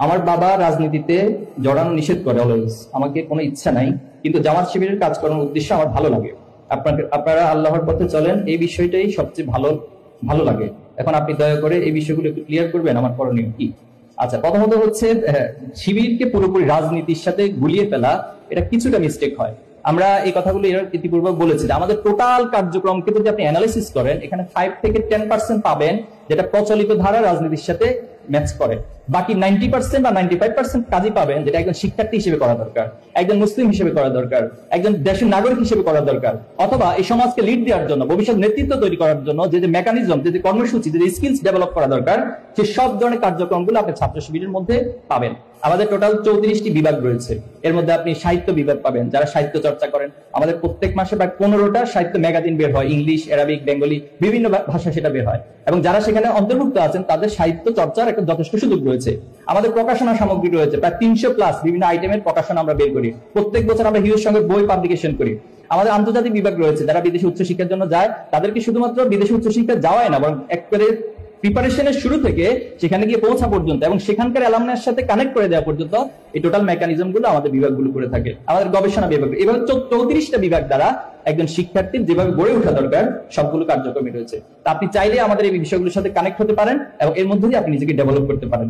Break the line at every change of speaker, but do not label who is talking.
আমার বাবা রাজনীতিতে জড়ানো নিষেধ করে অলওয়েজ। আমাকে কোনো ইচ্ছা নাই, কিন্তু জামাত শিবিরের কাজ করার উদ্দেশ্য আমার ভালো লাগে। আপনারা আল্লাহর পথে চলেন, এই বিষয়টাই সবচেয়ে ভালো লাগে। এখন আপনি দয়া করে এই বিষয়গুলো একটু ক্লিয়ার করবেন, আমার করণীয় কি? আচ্ছা, প্রথমত হচ্ছে শিবিরকে পুরোপুরি রাজনীতির সাথে গুলিয়ে ফেলা, এটা কিছুটা মিস্টেক হয়। আমরা এই কথাগুলো এর ইতিপূর্বে বলেছি যে আমাদের টোটাল কার্যক্রমকে যদি আপনি অ্যানালিসিস করেন, এখানে 5 থেকে 10% পাবেন যেটা প্রচলিত ধারা রাজনীতির সাথে ম্যাচ করে। বাকি 90% বা 95% কাজই পাবেন যেটা একজন শিক্ষার্থী হিসেবে করা দরকার, একজন মুসলিম হিসেবে করা দরকার, একজন দেশের নাগরিক হিসেবে করা দরকার, অথবা এই সমাজকে লিড দেওয়ার জন্য, ভবিষ্যৎ নেতৃত্ব তৈরি করার জন্য যে মেকানিজম, যে কর্মসূচি, যে স্কিলস ডেভেলপ করা দরকার, সেই সব ধরনের কার্যক্রমগুলো আপনি ছাত্র শিবিরের মধ্যে পাবেন। আমাদের টোটাল 34টি বিভাগ রয়েছে। এর মধ্যে আপনি সাহিত্য বিভাগ পাবেন, যারা সাহিত্য চর্চা করেন। আমাদের প্রত্যেক মাসে প্রায় 15টা সাহিত্য ম্যাগাজিন বের হয়, ইংলিশ, অ্যারাবিক, বেঙ্গলি, বিভিন্ন ভাষা সেটা বের হয়। এবং যারা সেখানে অন্তর্ভুক্ত আছেন তাদের সাহিত্য চর্চার একটা যথেষ্ট সুযোগ রয়েছে। আমাদের প্রকাশনা সামগ্রী রয়েছে প্রায় 300+ বিভিন্ন আইটেমের প্রকাশনা আমরা বের করি। প্রত্যেক বছর আমরা হিউজ সঙ্গে বই পাবলিকেশন করি। আমাদের আন্তর্জাতিক বিভাগ রয়েছে, যারা বিদেশে উচ্চশিক্ষার জন্য যায় তাদেরকে শুধুমাত্র বিদেশে উচ্চশিক্ষা যাওয়াই না, বরং একবারে প্রিপারেশনের শুরু থেকে সেখানে গিয়ে পৌঁছা পর্যন্ত এবং সেখানকার অ্যালামনার সাথে কানেক্ট করে দেওয়া পর্যন্ত এই টোটাল মেকানিজম গুলো আমাদের বিভাগগুলো করে থাকে। আমাদের গবেষণা বিভাগ, এভাবে 34টা বিভাগ দ্বারা একজন শিক্ষার্থীর যেভাবে গড়ে ওঠা দরকার সবগুলো কার্যক্রমই রয়েছে। তা আপনি চাইলে আমাদের এই বিষয়গুলোর সাথে কানেক্ট হতে পারেন এবং এর মধ্যে দিয়ে আপনি নিজেকে ডেভেলপ করতে পারেন।